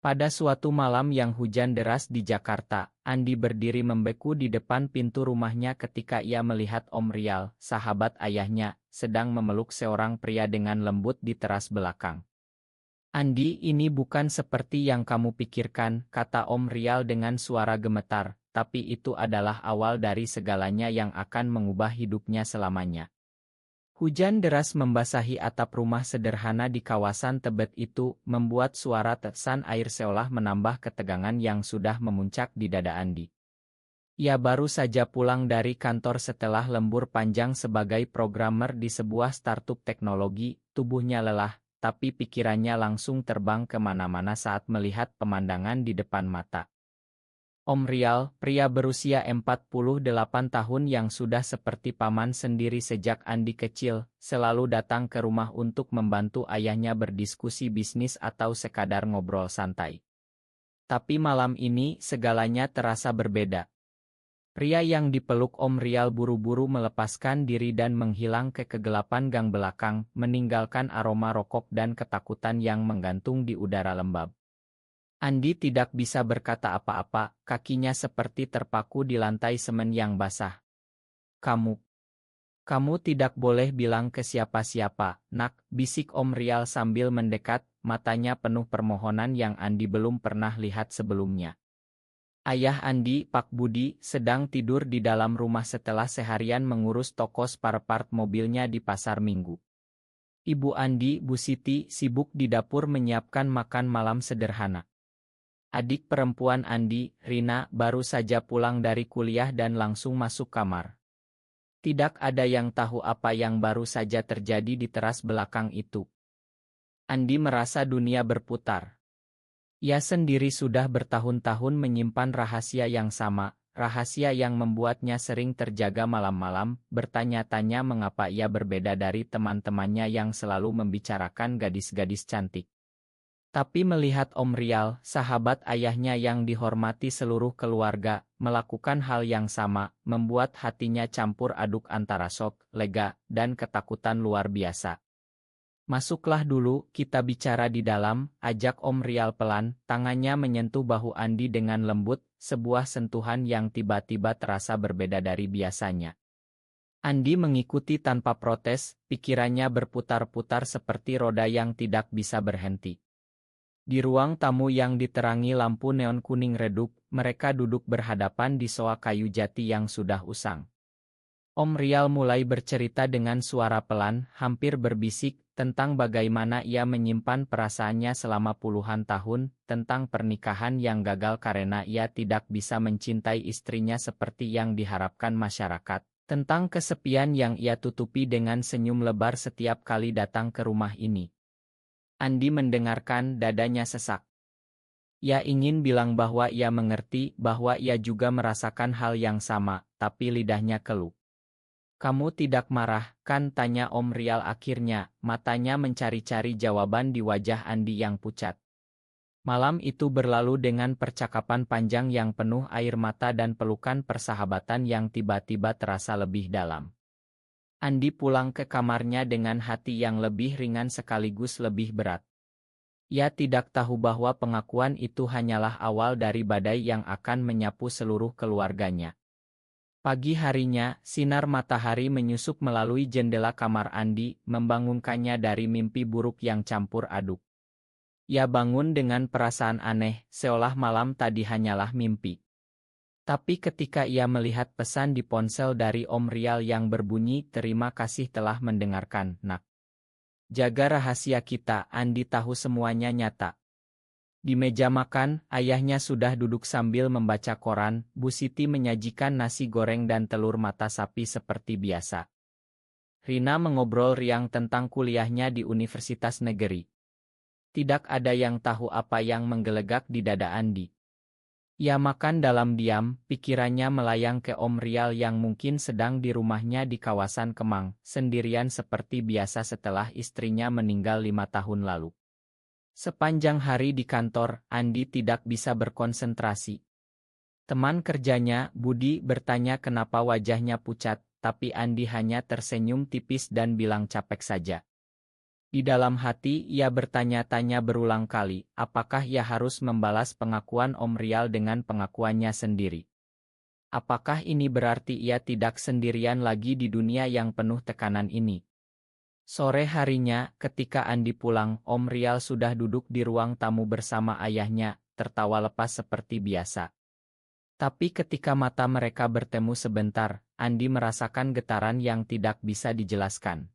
Pada suatu malam yang hujan deras di Jakarta, Andi berdiri membeku di depan pintu rumahnya ketika ia melihat Om Rial, sahabat ayahnya, sedang memeluk seorang pria dengan lembut di teras belakang. "Andi, ini bukan seperti yang kamu pikirkan," kata Om Rial dengan suara gemetar, "tapi itu adalah awal dari segalanya yang akan mengubah hidupnya selamanya." Hujan deras membasahi atap rumah sederhana di kawasan Tebet itu, membuat suara tetesan air seolah menambah ketegangan yang sudah memuncak di dada Andi. Ia baru saja pulang dari kantor setelah lembur panjang sebagai programmer di sebuah startup teknologi. Tubuhnya lelah, tapi pikirannya langsung terbang kemana-mana saat melihat pemandangan di depan mata. Om Rial, pria berusia 48 tahun yang sudah seperti paman sendiri sejak Andi kecil, selalu datang ke rumah untuk membantu ayahnya berdiskusi bisnis atau sekadar ngobrol santai. Tapi malam ini segalanya terasa berbeda. Pria yang dipeluk Om Rial buru-buru melepaskan diri dan menghilang ke kegelapan gang belakang, meninggalkan aroma rokok dan ketakutan yang menggantung di udara lembab. Andi tidak bisa berkata apa-apa, kakinya seperti terpaku di lantai semen yang basah. Kamu, kamu tidak boleh bilang ke siapa-siapa, Nak, bisik Om Rial sambil mendekat, matanya penuh permohonan yang Andi belum pernah lihat sebelumnya. Ayah Andi, Pak Budi, sedang tidur di dalam rumah setelah seharian mengurus toko spare part mobilnya di pasar Minggu. Ibu Andi, Bu Siti, sibuk di dapur menyiapkan makan malam sederhana. Adik perempuan Andi, Rina, baru saja pulang dari kuliah dan langsung masuk kamar. Tidak ada yang tahu apa yang baru saja terjadi di teras belakang itu. Andi merasa dunia berputar. Ia sendiri sudah bertahun-tahun menyimpan rahasia yang sama, rahasia yang membuatnya sering terjaga malam-malam, bertanya-tanya mengapa ia berbeda dari teman-temannya yang selalu membicarakan gadis-gadis cantik. Tapi melihat Om Rial, sahabat ayahnya yang dihormati seluruh keluarga, melakukan hal yang sama, membuat hatinya campur aduk antara shock, lega, dan ketakutan luar biasa. "Masuklah dulu, kita bicara di dalam," ajak Om Rial pelan, tangannya menyentuh bahu Andi dengan lembut, sebuah sentuhan yang tiba-tiba terasa berbeda dari biasanya. Andi mengikuti tanpa protes, pikirannya berputar-putar seperti roda yang tidak bisa berhenti. Di ruang tamu yang diterangi lampu neon kuning redup, mereka duduk berhadapan di sofa kayu jati yang sudah usang. Om Rial mulai bercerita dengan suara pelan, hampir berbisik, tentang bagaimana ia menyimpan perasaannya selama puluhan tahun, tentang pernikahan yang gagal karena ia tidak bisa mencintai istrinya seperti yang diharapkan masyarakat, tentang kesepian yang ia tutupi dengan senyum lebar setiap kali datang ke rumah ini. Andi mendengarkan, dadanya sesak. Ia ingin bilang bahwa ia mengerti, bahwa ia juga merasakan hal yang sama, tapi lidahnya keluh. "Kamu tidak marah, kan?" tanya Om Rial akhirnya, matanya mencari-cari jawaban di wajah Andi yang pucat. Malam itu berlalu dengan percakapan panjang yang penuh air mata dan pelukan persahabatan yang tiba-tiba terasa lebih dalam. Andi pulang ke kamarnya dengan hati yang lebih ringan sekaligus lebih berat. Ia tidak tahu bahwa pengakuan itu hanyalah awal dari badai yang akan menyapu seluruh keluarganya. Pagi harinya, sinar matahari menyusup melalui jendela kamar Andi, membangunkannya dari mimpi buruk yang campur aduk. Ia bangun dengan perasaan aneh, seolah malam tadi hanyalah mimpi. Tapi ketika ia melihat pesan di ponsel dari Om Rial yang berbunyi, "Terima kasih telah mendengarkan, Nak. Jaga rahasia kita." Andi tahu semuanya nyata. Di meja makan, ayahnya sudah duduk sambil membaca koran, Bu Siti menyajikan nasi goreng dan telur mata sapi seperti biasa. Rina mengobrol riang tentang kuliahnya di Universitas Negeri. Tidak ada yang tahu apa yang menggelegak di dada Andi. Ia makan dalam diam, pikirannya melayang ke Om Rial yang mungkin sedang di rumahnya di kawasan Kemang, sendirian seperti biasa setelah istrinya meninggal 5 tahun lalu. Sepanjang hari di kantor, Andi tidak bisa berkonsentrasi. Teman kerjanya, Budi, bertanya kenapa wajahnya pucat, tapi Andi hanya tersenyum tipis dan bilang capek saja. Di dalam hati ia bertanya-tanya berulang kali, apakah ia harus membalas pengakuan Om Rial dengan pengakuannya sendiri? Apakah ini berarti ia tidak sendirian lagi di dunia yang penuh tekanan ini? Sore harinya, ketika Andi pulang, Om Rial sudah duduk di ruang tamu bersama ayahnya, tertawa lepas seperti biasa. Tapi ketika mata mereka bertemu sebentar, Andi merasakan getaran yang tidak bisa dijelaskan.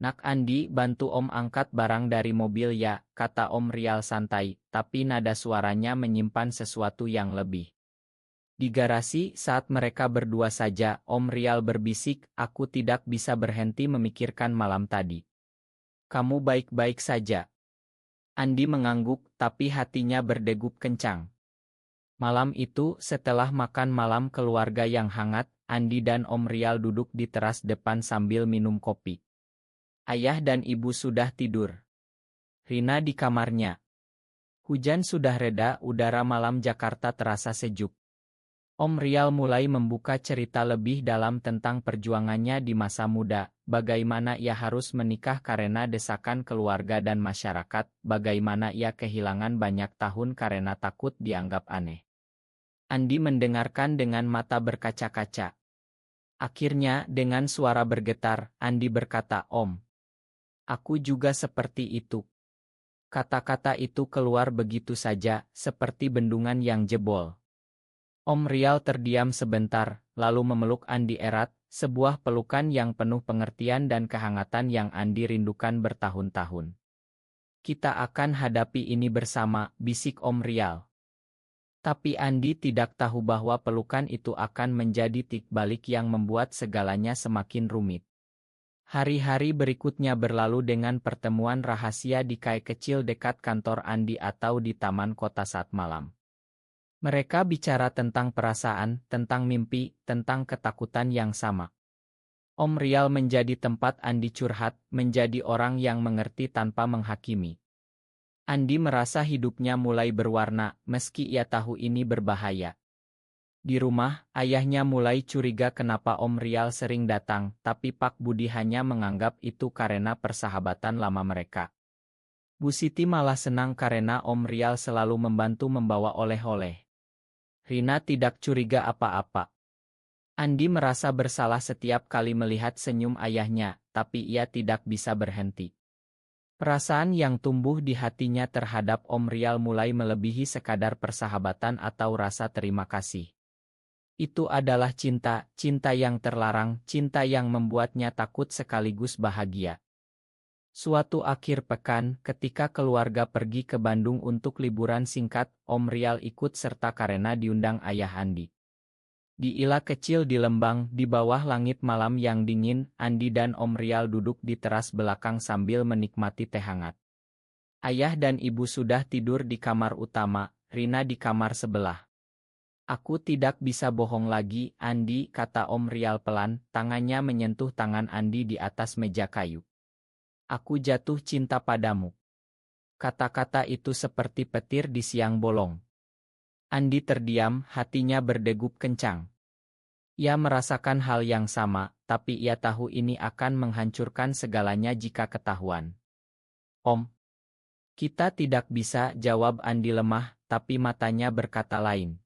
"Nak Andi, bantu Om angkat barang dari mobil ya," kata Om Rial santai, tapi nada suaranya menyimpan sesuatu yang lebih. Di garasi, saat mereka berdua saja, Om Rial berbisik, "Aku tidak bisa berhenti memikirkan malam tadi. Kamu baik-baik saja?" Andi mengangguk, tapi hatinya berdegup kencang. Malam itu, setelah makan malam keluarga yang hangat, Andi dan Om Rial duduk di teras depan sambil minum kopi. Ayah dan ibu sudah tidur. Rina di kamarnya. Hujan sudah reda, udara malam Jakarta terasa sejuk. Om Rial mulai membuka cerita lebih dalam tentang perjuangannya di masa muda, bagaimana ia harus menikah karena desakan keluarga dan masyarakat, bagaimana ia kehilangan banyak tahun karena takut dianggap aneh. Andi mendengarkan dengan mata berkaca-kaca. Akhirnya, dengan suara bergetar, Andi berkata, "Om, aku juga seperti itu." Kata-kata itu keluar begitu saja, seperti bendungan yang jebol. Om Rial terdiam sebentar, lalu memeluk Andi erat, sebuah pelukan yang penuh pengertian dan kehangatan yang Andi rindukan bertahun-tahun. "Kita akan hadapi ini bersama," bisik Om Rial. Tapi Andi tidak tahu bahwa pelukan itu akan menjadi titik balik yang membuat segalanya semakin rumit. Hari-hari berikutnya berlalu dengan pertemuan rahasia di kai kecil dekat kantor Andi atau di taman kota saat malam. Mereka bicara tentang perasaan, tentang mimpi, tentang ketakutan yang sama. Om Rial menjadi tempat Andi curhat, menjadi orang yang mengerti tanpa menghakimi. Andi merasa hidupnya mulai berwarna, meski ia tahu ini berbahaya. Di rumah, ayahnya mulai curiga kenapa Om Rial sering datang, tapi Pak Budi hanya menganggap itu karena persahabatan lama mereka. Bu Siti malah senang karena Om Rial selalu membantu membawa oleh-oleh. Rina tidak curiga apa-apa. Andi merasa bersalah setiap kali melihat senyum ayahnya, tapi ia tidak bisa berhenti. Perasaan yang tumbuh di hatinya terhadap Om Rial mulai melebihi sekadar persahabatan atau rasa terima kasih. Itu adalah cinta, cinta yang terlarang, cinta yang membuatnya takut sekaligus bahagia. Suatu akhir pekan, ketika keluarga pergi ke Bandung untuk liburan singkat, Om Rial ikut serta karena diundang ayah Andi. Di ila kecil di Lembang, di bawah langit malam yang dingin, Andi dan Om Rial duduk di teras belakang sambil menikmati teh hangat. Ayah dan ibu sudah tidur di kamar utama, Rina di kamar sebelah. "Aku tidak bisa bohong lagi, Andi," kata Om Rial pelan, tangannya menyentuh tangan Andi di atas meja kayu. "Aku jatuh cinta padamu." Kata-kata itu seperti petir di siang bolong. Andi terdiam, hatinya berdegup kencang. Ia merasakan hal yang sama, tapi ia tahu ini akan menghancurkan segalanya jika ketahuan. "Om, kita tidak bisa," jawab Andi lemah, tapi matanya berkata lain.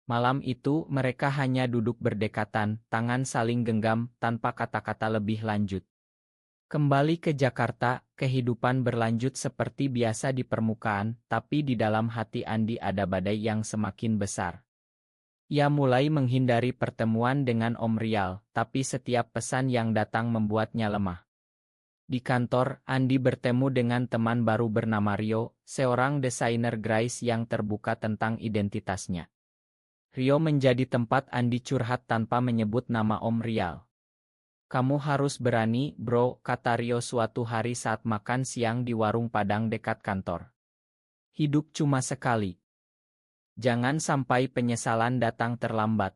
Malam itu, mereka hanya duduk berdekatan, tangan saling genggam, tanpa kata-kata lebih lanjut. Kembali ke Jakarta, kehidupan berlanjut seperti biasa di permukaan, tapi di dalam hati Andi ada badai yang semakin besar. Ia mulai menghindari pertemuan dengan Om Rial, tapi setiap pesan yang datang membuatnya lemah. Di kantor, Andi bertemu dengan teman baru bernama Rio, seorang desainer grafis yang terbuka tentang identitasnya. Rio menjadi tempat Andi curhat tanpa menyebut nama Om Rial. "Kamu harus berani, bro," kata Rio suatu hari saat makan siang di warung Padang dekat kantor. "Hidup cuma sekali. Jangan sampai penyesalan datang terlambat."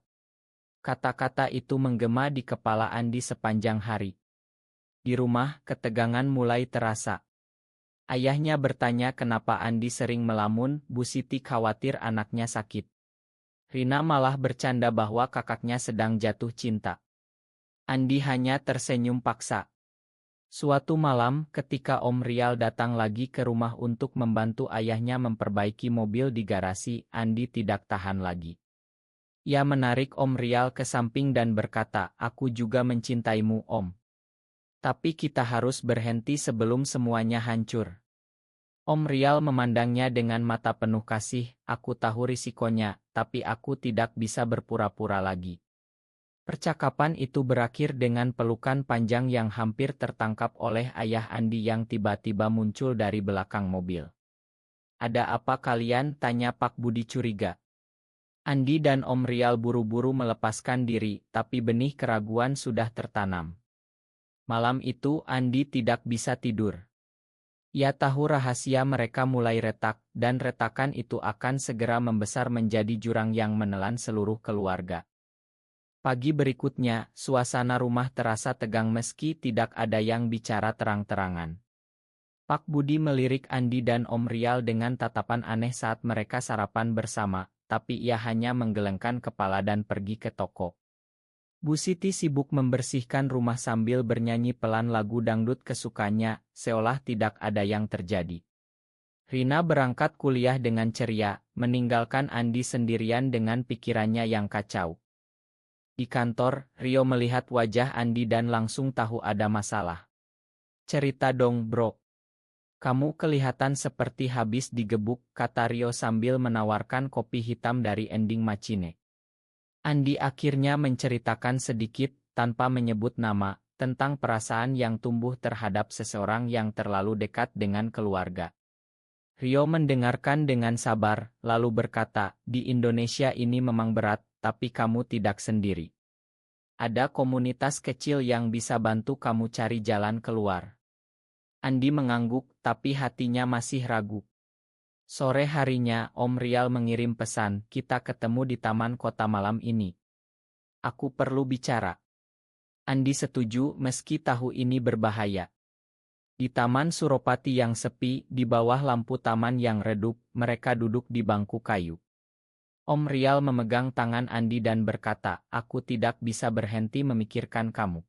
Kata-kata itu menggema di kepala Andi sepanjang hari. Di rumah, ketegangan mulai terasa. Ayahnya bertanya kenapa Andi sering melamun, Bu Siti khawatir anaknya sakit. Rina malah bercanda bahwa kakaknya sedang jatuh cinta. Andi hanya tersenyum paksa. Suatu malam, ketika Om Rial datang lagi ke rumah untuk membantu ayahnya memperbaiki mobil di garasi, Andi tidak tahan lagi. Ia menarik Om Rial ke samping dan berkata, "Aku juga mencintaimu, Om. Tapi kita harus berhenti sebelum semuanya hancur." Om Rial memandangnya dengan mata penuh kasih, "Aku tahu risikonya, tapi aku tidak bisa berpura-pura lagi." Percakapan itu berakhir dengan pelukan panjang yang hampir tertangkap oleh ayah Andi yang tiba-tiba muncul dari belakang mobil. "Ada apa kalian?" tanya Pak Budi curiga. Andi dan Om Rial buru-buru melepaskan diri, tapi benih keraguan sudah tertanam. Malam itu Andi tidak bisa tidur. Ia tahu rahasia mereka mulai retak, dan retakan itu akan segera membesar menjadi jurang yang menelan seluruh keluarga. Pagi berikutnya, suasana rumah terasa tegang meski tidak ada yang bicara terang-terangan. Pak Budi melirik Andi dan Om Rial dengan tatapan aneh saat mereka sarapan bersama, tapi ia hanya menggelengkan kepala dan pergi ke toko. Bu Siti sibuk membersihkan rumah sambil bernyanyi pelan lagu dangdut kesukaannya, seolah tidak ada yang terjadi. Rina berangkat kuliah dengan ceria, meninggalkan Andi sendirian dengan pikirannya yang kacau. Di kantor, Rio melihat wajah Andi dan langsung tahu ada masalah. "Cerita dong, bro. Kamu kelihatan seperti habis digebuk," kata Rio sambil menawarkan kopi hitam dari Ending Machine. Andi akhirnya menceritakan sedikit, tanpa menyebut nama, tentang perasaan yang tumbuh terhadap seseorang yang terlalu dekat dengan keluarga. Rio mendengarkan dengan sabar, lalu berkata, "Di Indonesia ini memang berat, tapi kamu tidak sendiri. Ada komunitas kecil yang bisa bantu kamu cari jalan keluar." Andi mengangguk, tapi hatinya masih ragu. Sore harinya, Om Rial mengirim pesan, "Kita ketemu di taman kota malam ini. Aku perlu bicara." Andi setuju meski tahu ini berbahaya. Di Taman Suropati yang sepi, di bawah lampu taman yang redup, mereka duduk di bangku kayu. Om Rial memegang tangan Andi dan berkata, "Aku tidak bisa berhenti memikirkan kamu.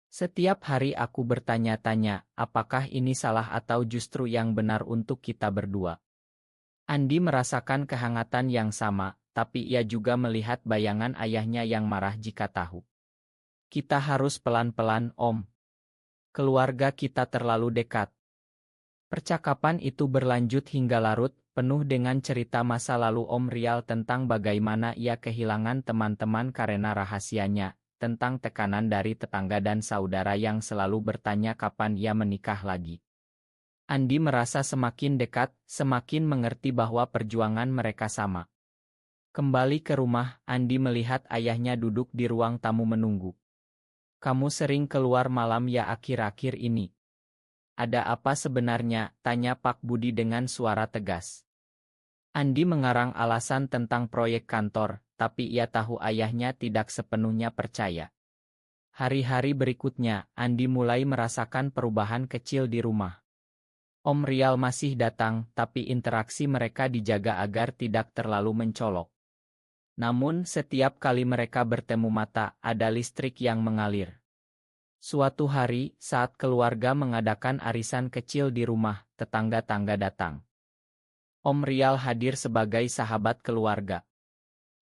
Setiap hari aku bertanya-tanya, apakah ini salah atau justru yang benar untuk kita berdua." Andi merasakan kehangatan yang sama, tapi ia juga melihat bayangan ayahnya yang marah jika tahu. "Kita harus pelan-pelan, Om. Keluarga kita terlalu dekat." Percakapan itu berlanjut hingga larut, penuh dengan cerita masa lalu Om Rial tentang bagaimana ia kehilangan teman-teman karena rahasianya, tentang tekanan dari tetangga dan saudara yang selalu bertanya kapan ia menikah lagi. Andi merasa semakin dekat, semakin mengerti bahwa perjuangan mereka sama. Kembali ke rumah, Andi melihat ayahnya duduk di ruang tamu menunggu. "Kamu sering keluar malam ya akhir-akhir ini? Ada apa sebenarnya?" tanya Pak Budi dengan suara tegas. Andi mengarang alasan tentang proyek kantor, tapi ia tahu ayahnya tidak sepenuhnya percaya. Hari-hari berikutnya, Andi mulai merasakan perubahan kecil di rumah. Om Rial masih datang, tapi interaksi mereka dijaga agar tidak terlalu mencolok. Namun, setiap kali mereka bertemu mata, ada listrik yang mengalir. Suatu hari, saat keluarga mengadakan arisan kecil di rumah, tetangga-tangga datang. Om Rial hadir sebagai sahabat keluarga.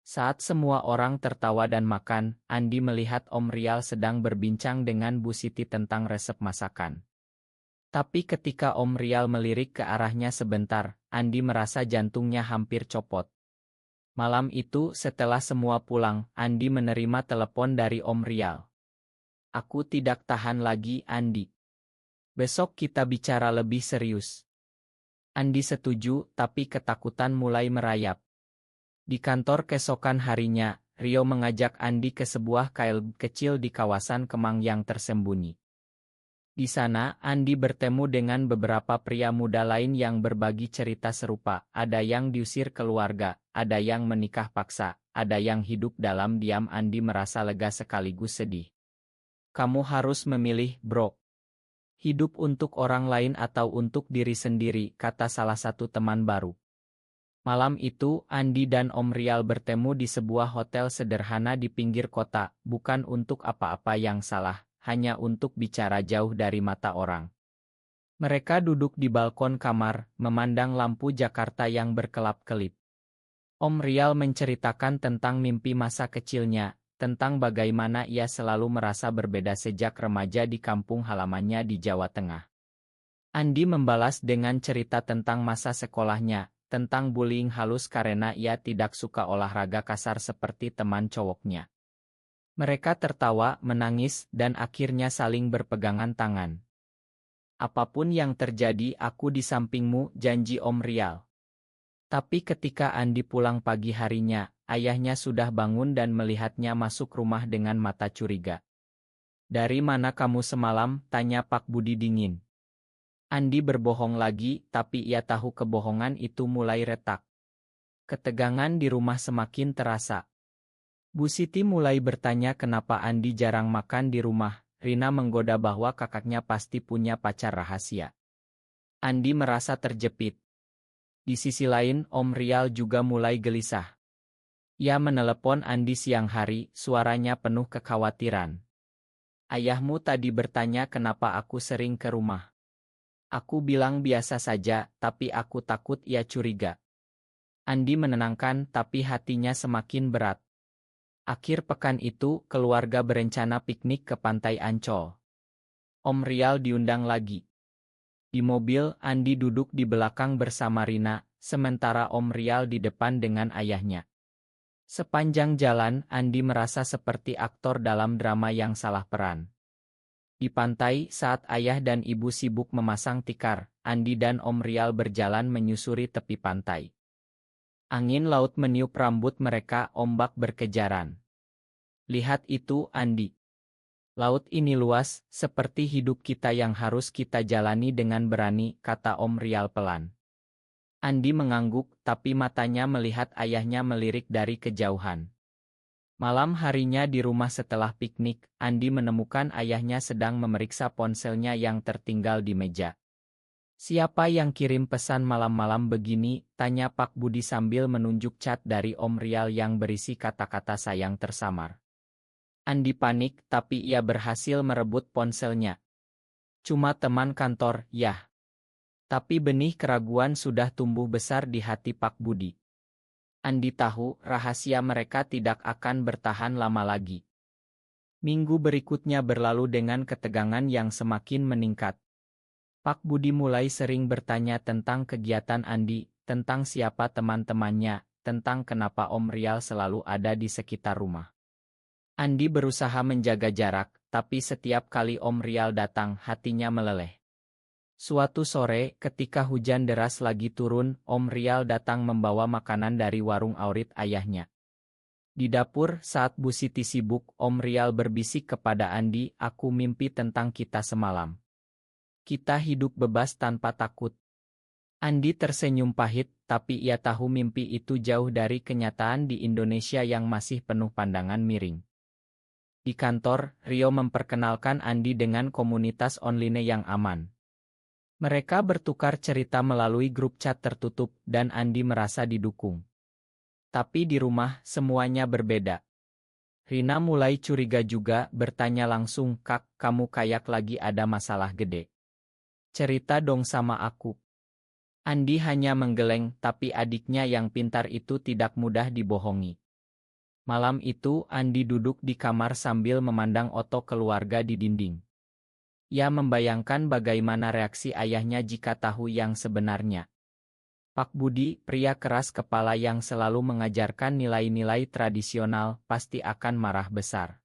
Saat semua orang tertawa dan makan, Andi melihat Om Rial sedang berbincang dengan Bu Siti tentang resep masakan. Tapi ketika Om Rial melirik ke arahnya sebentar, Andi merasa jantungnya hampir copot. Malam itu, setelah semua pulang, Andi menerima telepon dari Om Rial. "Aku tidak tahan lagi, Andi. Besok kita bicara lebih serius." Andi setuju, tapi ketakutan mulai merayap. Di kantor keesokan harinya, Rio mengajak Andi ke sebuah klub kecil di kawasan Kemang yang tersembunyi. Di sana, Andi bertemu dengan beberapa pria muda lain yang berbagi cerita serupa. Ada yang diusir keluarga, ada yang menikah paksa, ada yang hidup dalam diam. Andi merasa lega sekaligus sedih. "Kamu harus memilih, bro. Hidup untuk orang lain atau untuk diri sendiri," kata salah satu teman baru. Malam itu, Andi dan Om Rial bertemu di sebuah hotel sederhana di pinggir kota, bukan untuk apa-apa yang salah, hanya untuk bicara jauh dari mata orang. Mereka duduk di balkon kamar, memandang lampu Jakarta yang berkelap-kelip. Om Rial menceritakan tentang mimpi masa kecilnya, tentang bagaimana ia selalu merasa berbeda sejak remaja di kampung halamannya di Jawa Tengah. Andi membalas dengan cerita tentang masa sekolahnya, tentang bullying halus karena ia tidak suka olahraga kasar seperti teman cowoknya. Mereka tertawa, menangis, dan akhirnya saling berpegangan tangan. Apapun yang terjadi, aku di sampingmu, janji Om Rial. Tapi ketika Andi pulang pagi harinya, ayahnya sudah bangun dan melihatnya masuk rumah dengan mata curiga. Dari mana kamu semalam? Tanya Pak Budi dingin. Andi berbohong lagi, tapi ia tahu kebohongan itu mulai retak. Ketegangan di rumah semakin terasa. Bu Siti mulai bertanya kenapa Andi jarang makan di rumah. Rina menggoda bahwa kakaknya pasti punya pacar rahasia. Andi merasa terjepit. Di sisi lain, Om Rial juga mulai gelisah. Ia menelepon Andi siang hari, suaranya penuh kekhawatiran. Ayahmu tadi bertanya kenapa aku sering ke rumah. Aku bilang biasa saja, tapi aku takut ia curiga. Andi menenangkan, tapi hatinya semakin berat. Akhir pekan itu, keluarga berencana piknik ke Pantai Ancol. Om Rial diundang lagi. Di mobil, Andi duduk di belakang bersama Rina, sementara Om Rial di depan dengan ayahnya. Sepanjang jalan, Andi merasa seperti aktor dalam drama yang salah peran. Di pantai, saat ayah dan ibu sibuk memasang tikar, Andi dan Om Rial berjalan menyusuri tepi pantai. Angin laut meniup rambut mereka, ombak berkejaran. Lihat itu, Andi. Laut ini luas, seperti hidup kita yang harus kita jalani dengan berani, kata Om Rial pelan. Andi mengangguk, tapi matanya melihat ayahnya melirik dari kejauhan. Malam harinya di rumah setelah piknik, Andi menemukan ayahnya sedang memeriksa ponselnya yang tertinggal di meja. Siapa yang kirim pesan malam-malam begini? Tanya Pak Budi sambil menunjuk chat dari Om Rial yang berisi kata-kata sayang tersamar. Andi panik, tapi ia berhasil merebut ponselnya. Cuma teman kantor, yah. Tapi benih keraguan sudah tumbuh besar di hati Pak Budi. Andi tahu rahasia mereka tidak akan bertahan lama lagi. Minggu berikutnya berlalu dengan ketegangan yang semakin meningkat. Pak Budi mulai sering bertanya tentang kegiatan Andi, tentang siapa teman-temannya, tentang kenapa Om Rial selalu ada di sekitar rumah. Andi berusaha menjaga jarak, tapi setiap kali Om Rial datang, hatinya meleleh. Suatu sore, ketika hujan deras lagi turun, Om Rial datang membawa makanan dari warung Aurit ayahnya. Di dapur, saat Bu Siti sibuk, Om Rial berbisik kepada Andi, aku mimpi tentang kita semalam. Kita hidup bebas tanpa takut. Andi tersenyum pahit, tapi ia tahu mimpi itu jauh dari kenyataan di Indonesia yang masih penuh pandangan miring. Di kantor, Rio memperkenalkan Andi dengan komunitas online yang aman. Mereka bertukar cerita melalui grup chat tertutup, dan Andi merasa didukung. Tapi di rumah, semuanya berbeda. Rina mulai curiga juga, bertanya langsung, Kak, kamu kayak lagi ada masalah gede. Cerita dong sama aku. Andi hanya menggeleng, tapi adiknya yang pintar itu tidak mudah dibohongi. Malam itu, Andi duduk di kamar sambil memandang foto keluarga di dinding. Ia membayangkan bagaimana reaksi ayahnya jika tahu yang sebenarnya. Pak Budi, pria keras kepala yang selalu mengajarkan nilai-nilai tradisional, pasti akan marah besar.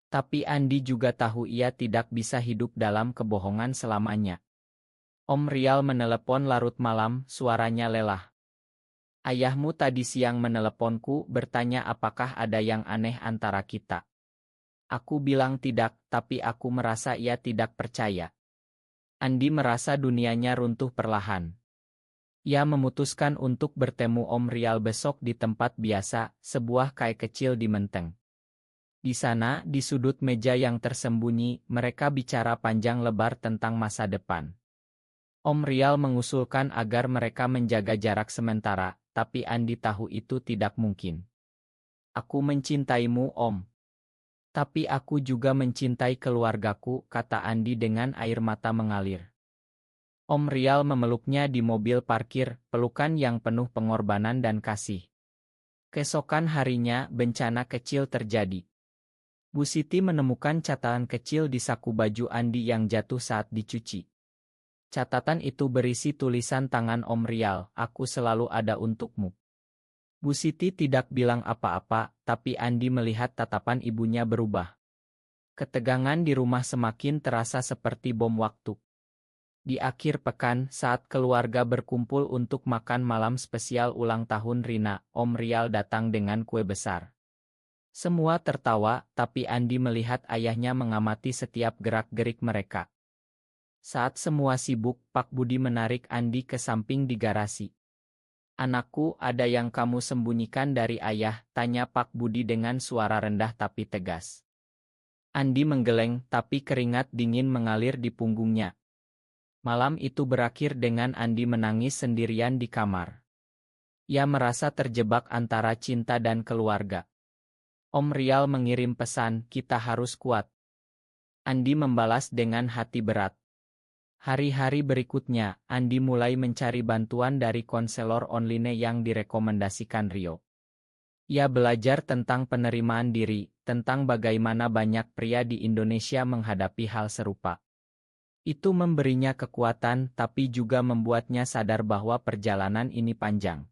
Tapi Andi juga tahu ia tidak bisa hidup dalam kebohongan selamanya. Om Rial menelepon larut malam, suaranya lelah. Ayahmu tadi siang meneleponku, bertanya apakah ada yang aneh antara kita. Aku bilang tidak, tapi aku merasa ia tidak percaya. Andi merasa dunianya runtuh perlahan. Ia memutuskan untuk bertemu Om Rial besok di tempat biasa, sebuah kai kecil di Menteng. Di sana, di sudut meja yang tersembunyi, mereka bicara panjang lebar tentang masa depan. Om Rial mengusulkan agar mereka menjaga jarak sementara, tapi Andi tahu itu tidak mungkin. Aku mencintaimu, Om. Tapi aku juga mencintai keluargaku, kata Andi dengan air mata mengalir. Om Rial memeluknya di mobil parkir, pelukan yang penuh pengorbanan dan kasih. Keesokan harinya, bencana kecil terjadi. Bu Siti menemukan catatan kecil di saku baju Andi yang jatuh saat dicuci. Catatan itu berisi tulisan tangan Om Rial, "Aku selalu ada untukmu." Bu Siti tidak bilang apa-apa, tapi Andi melihat tatapan ibunya berubah. Ketegangan di rumah semakin terasa seperti bom waktu. Di akhir pekan, saat keluarga berkumpul untuk makan malam spesial ulang tahun Rina, Om Rial datang dengan kue besar. Semua tertawa, tapi Andi melihat ayahnya mengamati setiap gerak-gerik mereka. Saat semua sibuk, Pak Budi menarik Andi ke samping di garasi. "Anakku, ada yang kamu sembunyikan dari ayah?" tanya Pak Budi dengan suara rendah tapi tegas. Andi menggeleng, tapi keringat dingin mengalir di punggungnya. Malam itu berakhir dengan Andi menangis sendirian di kamar. Ia merasa terjebak antara cinta dan keluarga. Om Rial mengirim pesan, "Kita harus kuat." Andi membalas dengan hati berat. Hari-hari berikutnya, Andi mulai mencari bantuan dari konselor online yang direkomendasikan Rio. Ia belajar tentang penerimaan diri, tentang bagaimana banyak pria di Indonesia menghadapi hal serupa. Itu memberinya kekuatan, tapi juga membuatnya sadar bahwa perjalanan ini panjang.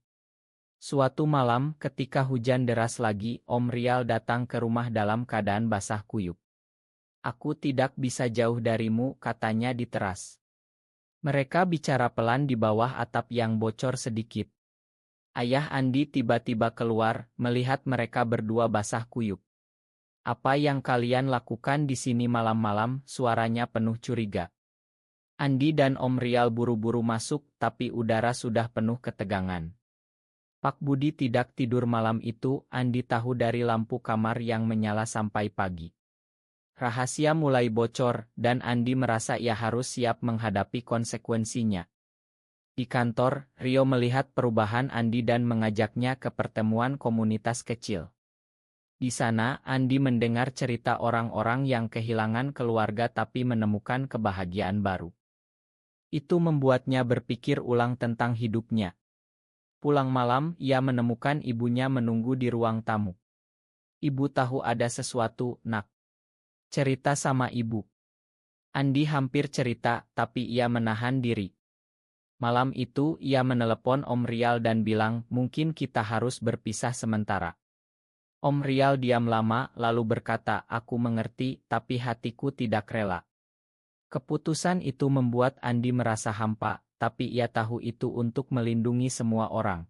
Suatu malam, ketika hujan deras lagi, Om Rial datang ke rumah dalam keadaan basah kuyup. "Aku tidak bisa jauh darimu," katanya di teras. Mereka bicara pelan di bawah atap yang bocor sedikit. Ayah Andi tiba-tiba keluar, melihat mereka berdua basah kuyup. "Apa yang kalian lakukan di sini malam-malam?" suaranya penuh curiga. Andi dan Om Rial buru-buru masuk, tapi udara sudah penuh ketegangan. Pak Budi tidak tidur malam itu, Andi tahu dari lampu kamar yang menyala sampai pagi. Rahasia mulai bocor, dan Andi merasa ia harus siap menghadapi konsekuensinya. Di kantor, Rio melihat perubahan Andi dan mengajaknya ke pertemuan komunitas kecil. Di sana, Andi mendengar cerita orang-orang yang kehilangan keluarga tapi menemukan kebahagiaan baru. Itu membuatnya berpikir ulang tentang hidupnya. Pulang malam, ia menemukan ibunya menunggu di ruang tamu. "Ibu tahu ada sesuatu, Nak." "Cerita sama ibu." Andi hampir cerita, tapi ia menahan diri. Malam itu, ia menelepon Om Rial dan bilang, "Mungkin kita harus berpisah sementara." Om Rial diam lama, lalu berkata, "Aku mengerti, tapi hatiku tidak rela." Keputusan itu membuat Andi merasa hampa, tapi ia tahu itu untuk melindungi semua orang.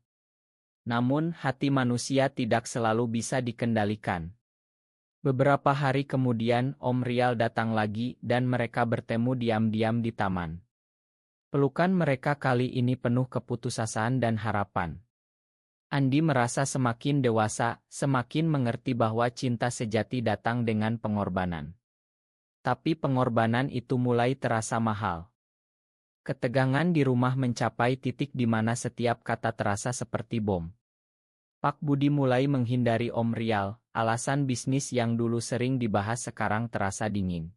Namun, hati manusia tidak selalu bisa dikendalikan. Beberapa hari kemudian, Om Rial datang lagi dan mereka bertemu diam-diam di taman. Pelukan mereka kali ini penuh keputusasaan dan harapan. Andi merasa semakin dewasa, semakin mengerti bahwa cinta sejati datang dengan pengorbanan. Tapi pengorbanan itu mulai terasa mahal. Ketegangan di rumah mencapai titik di mana setiap kata terasa seperti bom. Pak Budi mulai menghindari Om Rial, alasan bisnis yang dulu sering dibahas sekarang terasa dingin.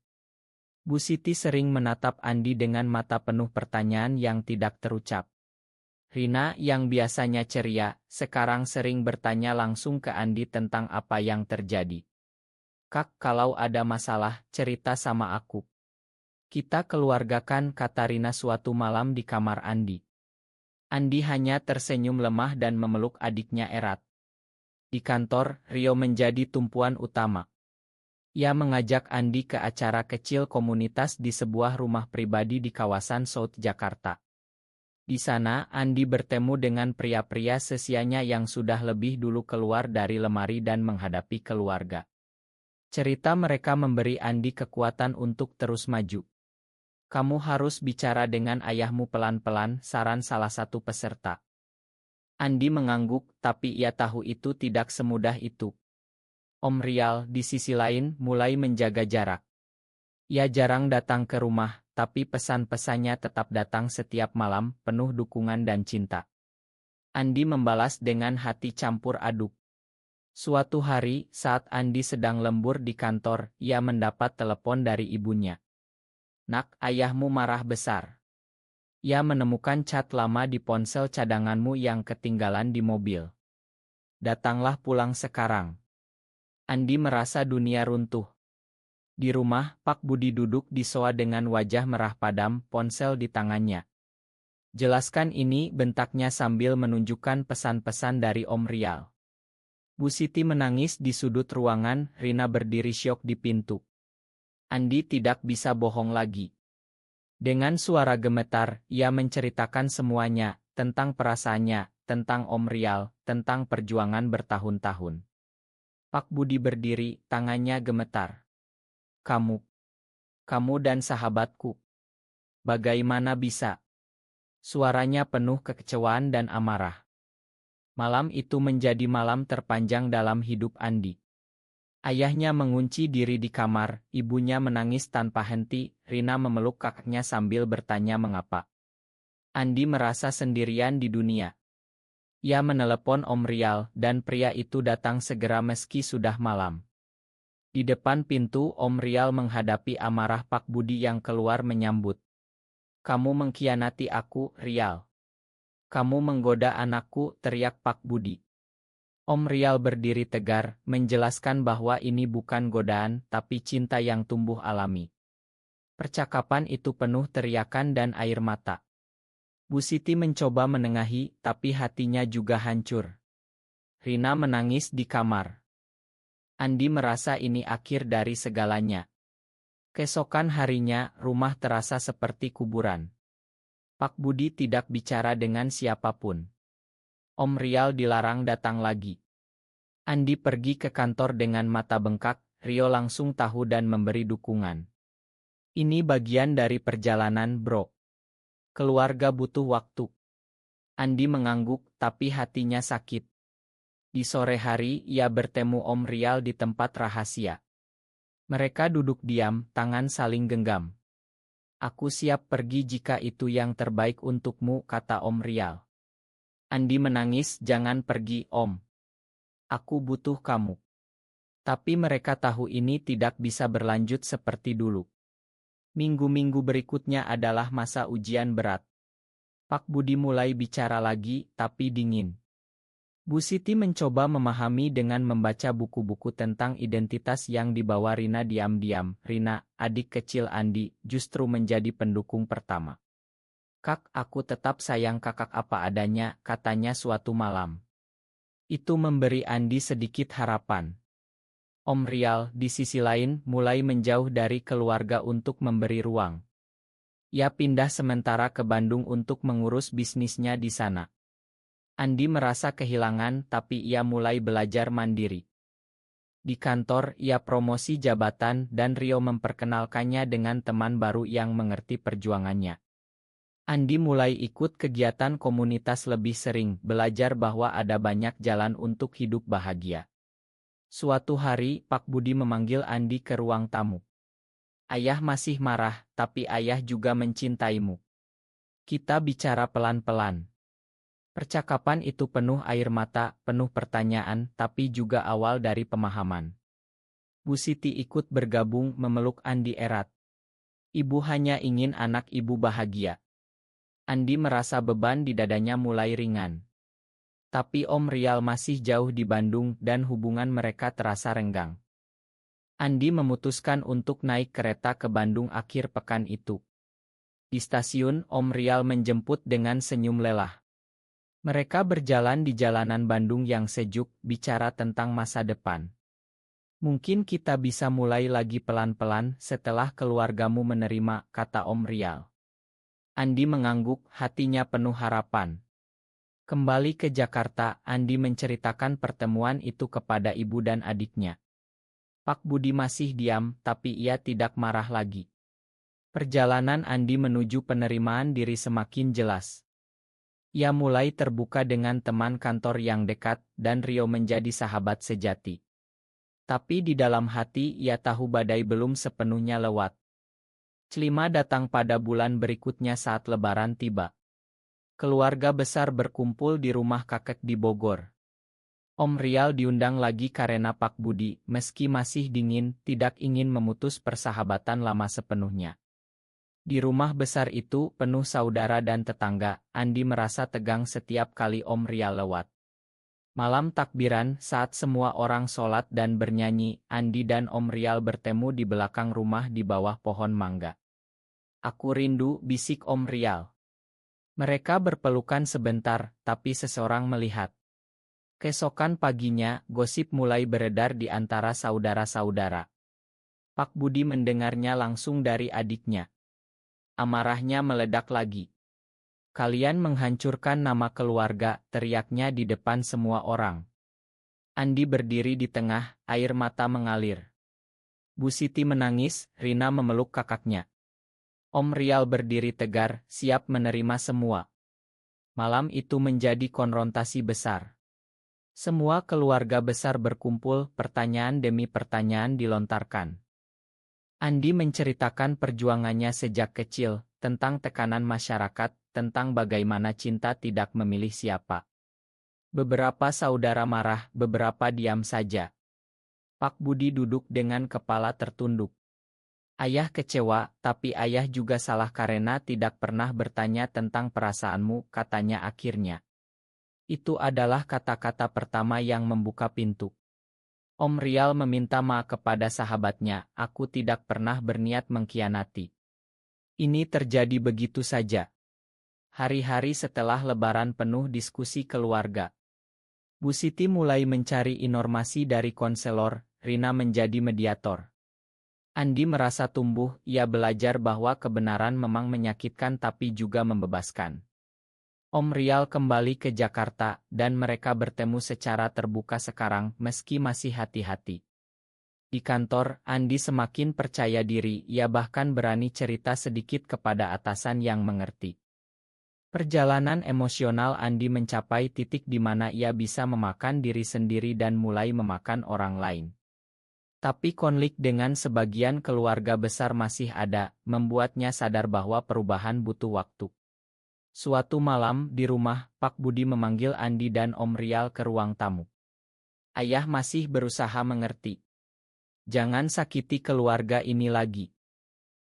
Bu Siti sering menatap Andi dengan mata penuh pertanyaan yang tidak terucap. Rina yang biasanya ceria, sekarang sering bertanya langsung ke Andi tentang apa yang terjadi. "Kak, kalau ada masalah, cerita sama aku. Kita keluargakan," kata Rina suatu malam di kamar Andi. Andi hanya tersenyum lemah dan memeluk adiknya erat. Di kantor, Rio menjadi tumpuan utama. Ia mengajak Andi ke acara kecil komunitas di sebuah rumah pribadi di kawasan South Jakarta. Di sana, Andi bertemu dengan pria-pria sesianya yang sudah lebih dulu keluar dari lemari dan menghadapi keluarga. Cerita mereka memberi Andi kekuatan untuk terus maju. "Kamu harus bicara dengan ayahmu pelan-pelan," saran salah satu peserta. Andi mengangguk, tapi ia tahu itu tidak semudah itu. Om Rial, di sisi lain, mulai menjaga jarak. Ia jarang datang ke rumah, tapi pesan-pesannya tetap datang setiap malam, penuh dukungan dan cinta. Andi membalas dengan hati campur aduk. Suatu hari, saat Andi sedang lembur di kantor, ia mendapat telepon dari ibunya. "Nak, ayahmu marah besar. Ia menemukan cat lama di ponsel cadanganmu yang ketinggalan di mobil. Datanglah pulang sekarang." Andi merasa dunia runtuh. Di rumah, Pak Budi duduk di sofa dengan wajah merah padam, ponsel di tangannya. "Jelaskan ini," bentaknya sambil menunjukkan pesan-pesan dari Om Rial. Bu Siti menangis di sudut ruangan, Rina berdiri syok di pintu. Andi tidak bisa bohong lagi. Dengan suara gemetar, ia menceritakan semuanya, tentang perasaannya, tentang Om Rial, tentang perjuangan bertahun-tahun. Pak Budi berdiri, tangannya gemetar. Kamu dan sahabatku. Bagaimana bisa?" Suaranya penuh kekecewaan dan amarah. Malam itu menjadi malam terpanjang dalam hidup Andi. Ayahnya mengunci diri di kamar, ibunya menangis tanpa henti, Rina memeluk kakaknya sambil bertanya mengapa. Andi merasa sendirian di dunia. Ia menelepon Om Rial, dan pria itu datang segera meski sudah malam. Di depan pintu, Om Rial menghadapi amarah Pak Budi yang keluar menyambut. "Kamu mengkhianati aku, Rial. Kamu menggoda anakku," teriak Pak Budi. Om Rial berdiri tegar, menjelaskan bahwa ini bukan godaan, tapi cinta yang tumbuh alami. Percakapan itu penuh teriakan dan air mata. Bu Siti mencoba menengahi, tapi hatinya juga hancur. Rina menangis di kamar. Andi merasa ini akhir dari segalanya. Keesokan harinya, rumah terasa seperti kuburan. Pak Budi tidak bicara dengan siapapun. Om Rial dilarang datang lagi. Andi pergi ke kantor dengan mata bengkak, Rio langsung tahu dan memberi dukungan. "Ini bagian dari perjalanan, bro. Keluarga butuh waktu." Andi mengangguk, tapi hatinya sakit. Di sore hari, ia bertemu Om Rial di tempat rahasia. Mereka duduk diam, tangan saling genggam. "Aku siap pergi jika itu yang terbaik untukmu," kata Om Rial. Andi menangis, "Jangan pergi, Om. Aku butuh kamu." Tapi mereka tahu ini tidak bisa berlanjut seperti dulu. Minggu-minggu berikutnya adalah masa ujian berat. Pak Budi mulai bicara lagi, tapi dingin. Bu Siti mencoba memahami dengan membaca buku-buku tentang identitas yang dibawa Rina diam-diam. Rina, adik kecil Andi, justru menjadi pendukung pertama. "Kak, aku tetap sayang kakak apa adanya," katanya suatu malam. Itu memberi Andi sedikit harapan. Om Rial, di sisi lain, mulai menjauh dari keluarga untuk memberi ruang. Ia pindah sementara ke Bandung untuk mengurus bisnisnya di sana. Andi merasa kehilangan, tapi ia mulai belajar mandiri. Di kantor, ia promosi jabatan dan Rio memperkenalkannya dengan teman baru yang mengerti perjuangannya. Andi mulai ikut kegiatan komunitas lebih sering, belajar bahwa ada banyak jalan untuk hidup bahagia. Suatu hari, Pak Budi memanggil Andi ke ruang tamu. "Ayah masih marah, tapi ayah juga mencintaimu. Kita bicara pelan-pelan." Percakapan itu penuh air mata, penuh pertanyaan, tapi juga awal dari pemahaman. Bu Siti ikut bergabung memeluk Andi erat. "Ibu hanya ingin anak ibu bahagia." Andi merasa beban di dadanya mulai ringan. Tapi Om Rial masih jauh di Bandung dan hubungan mereka terasa renggang. Andi memutuskan untuk naik kereta ke Bandung akhir pekan itu. Di stasiun, Om Rial menjemput dengan senyum lelah. Mereka berjalan di jalanan Bandung yang sejuk, bicara tentang masa depan. "Mungkin kita bisa mulai lagi pelan-pelan setelah keluargamu menerima," kata Om Rial. Andi mengangguk, hatinya penuh harapan. Kembali ke Jakarta, Andi menceritakan pertemuan itu kepada ibu dan adiknya. Pak Budi masih diam, tapi ia tidak marah lagi. Perjalanan Andi menuju penerimaan diri semakin jelas. Ia mulai terbuka dengan teman kantor yang dekat, dan Rio menjadi sahabat sejati. Tapi di dalam hati ia tahu badai belum sepenuhnya lewat. Celima datang pada bulan berikutnya saat Lebaran tiba. Keluarga besar berkumpul di rumah kakek di Bogor. Om Rial diundang lagi karena Pak Budi, meski masih dingin, tidak ingin memutus persahabatan lama sepenuhnya. Di rumah besar itu, penuh saudara dan tetangga, Andi merasa tegang setiap kali Om Rial lewat. Malam takbiran, saat semua orang sholat dan bernyanyi, Andi dan Om Rial bertemu di belakang rumah di bawah pohon mangga. "Aku rindu," bisik Om Rial. Mereka berpelukan sebentar, tapi seseorang melihat. Keesokan paginya, gosip mulai beredar di antara saudara-saudara. Pak Budi mendengarnya langsung dari adiknya. Amarahnya meledak lagi. "Kalian menghancurkan nama keluarga," teriaknya di depan semua orang. Andi berdiri di tengah, air mata mengalir. Bu Siti menangis, Rina memeluk kakaknya. Om Rial berdiri tegar, siap menerima semua. Malam itu menjadi konfrontasi besar. Semua keluarga besar berkumpul, pertanyaan demi pertanyaan dilontarkan. Andi menceritakan perjuangannya sejak kecil, tentang tekanan masyarakat, tentang bagaimana cinta tidak memilih siapa. Beberapa saudara marah, beberapa diam saja. Pak Budi duduk dengan kepala tertunduk. "Ayah kecewa, tapi ayah juga salah karena tidak pernah bertanya tentang perasaanmu," katanya akhirnya. Itu adalah kata-kata pertama yang membuka pintu. Om Rial meminta maaf kepada sahabatnya, "Aku tidak pernah berniat mengkhianati. Ini terjadi begitu saja." Hari-hari setelah Lebaran penuh diskusi keluarga. Bu Siti mulai mencari informasi dari konselor, Rina menjadi mediator. Andi merasa tumbuh, ia belajar bahwa kebenaran memang menyakitkan tapi juga membebaskan. Om Rial kembali ke Jakarta, dan mereka bertemu secara terbuka sekarang, meski masih hati-hati. Di kantor, Andi semakin percaya diri, ia bahkan berani cerita sedikit kepada atasan yang mengerti. Perjalanan emosional Andi mencapai titik di mana ia bisa memakan diri sendiri dan mulai memakan orang lain. Tapi konflik dengan sebagian keluarga besar masih ada, membuatnya sadar bahwa perubahan butuh waktu. Suatu malam, di rumah, Pak Budi memanggil Andi dan Om Rial ke ruang tamu. "Ayah masih berusaha mengerti. Jangan sakiti keluarga ini lagi.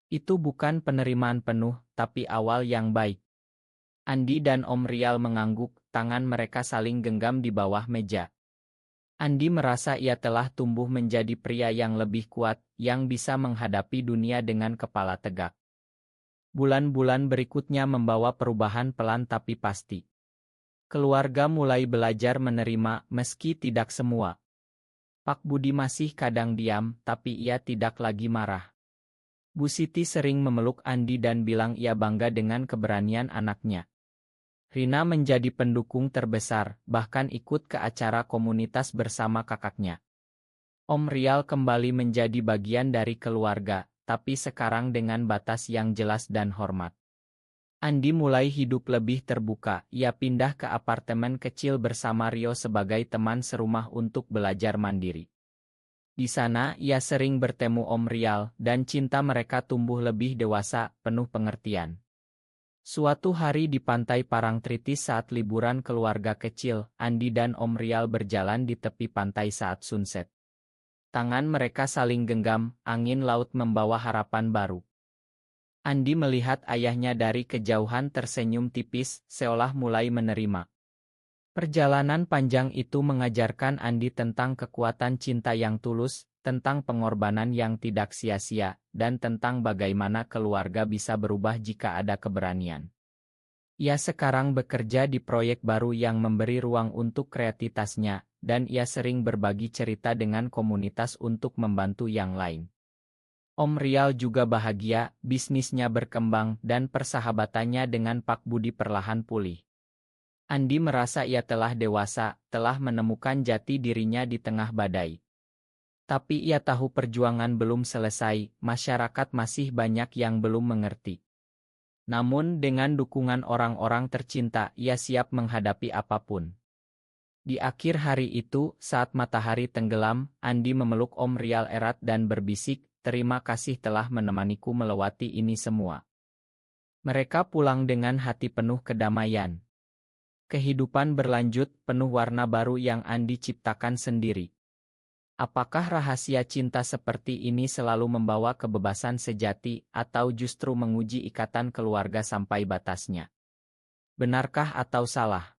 Itu bukan penerimaan penuh, tapi awal yang baik." Andi dan Om Rial mengangguk, tangan mereka saling genggam di bawah meja. Andi merasa ia telah tumbuh menjadi pria yang lebih kuat, yang bisa menghadapi dunia dengan kepala tegak. Bulan-bulan berikutnya membawa perubahan pelan tapi pasti. Keluarga mulai belajar menerima, meski tidak semua. Pak Budi masih kadang diam, tapi ia tidak lagi marah. Bu Siti sering memeluk Andi dan bilang ia bangga dengan keberanian anaknya. Rina menjadi pendukung terbesar, bahkan ikut ke acara komunitas bersama kakaknya. Om Rial kembali menjadi bagian dari keluarga, tapi sekarang dengan batas yang jelas dan hormat. Andi mulai hidup lebih terbuka, ia pindah ke apartemen kecil bersama Rio sebagai teman serumah untuk belajar mandiri. Di sana, ia sering bertemu Om Rial, dan cinta mereka tumbuh lebih dewasa, penuh pengertian. Suatu hari di pantai Parangtritis saat liburan keluarga kecil, Andi dan Om Rial berjalan di tepi pantai saat sunset. Tangan mereka saling genggam, angin laut membawa harapan baru. Andi melihat ayahnya dari kejauhan tersenyum tipis, seolah mulai menerima. Perjalanan panjang itu mengajarkan Andi tentang kekuatan cinta yang tulus, tentang pengorbanan yang tidak sia-sia, dan tentang bagaimana keluarga bisa berubah jika ada keberanian. Ia sekarang bekerja di proyek baru yang memberi ruang untuk kreativitasnya, dan ia sering berbagi cerita dengan komunitas untuk membantu yang lain. Om Rial juga bahagia, bisnisnya berkembang, dan persahabatannya dengan Pak Budi perlahan pulih. Andi merasa ia telah dewasa, telah menemukan jati dirinya di tengah badai. Tapi ia tahu perjuangan belum selesai, masyarakat masih banyak yang belum mengerti. Namun dengan dukungan orang-orang tercinta, ia siap menghadapi apapun. Di akhir hari itu, saat matahari tenggelam, Andi memeluk Om Rial erat dan berbisik, "Terima kasih telah menemaniku melewati ini semua." Mereka pulang dengan hati penuh kedamaian. Kehidupan berlanjut, penuh warna baru yang Andi ciptakan sendiri. Apakah rahasia cinta seperti ini selalu membawa kebebasan sejati, atau justru menguji ikatan keluarga sampai batasnya? Benarkah atau salah?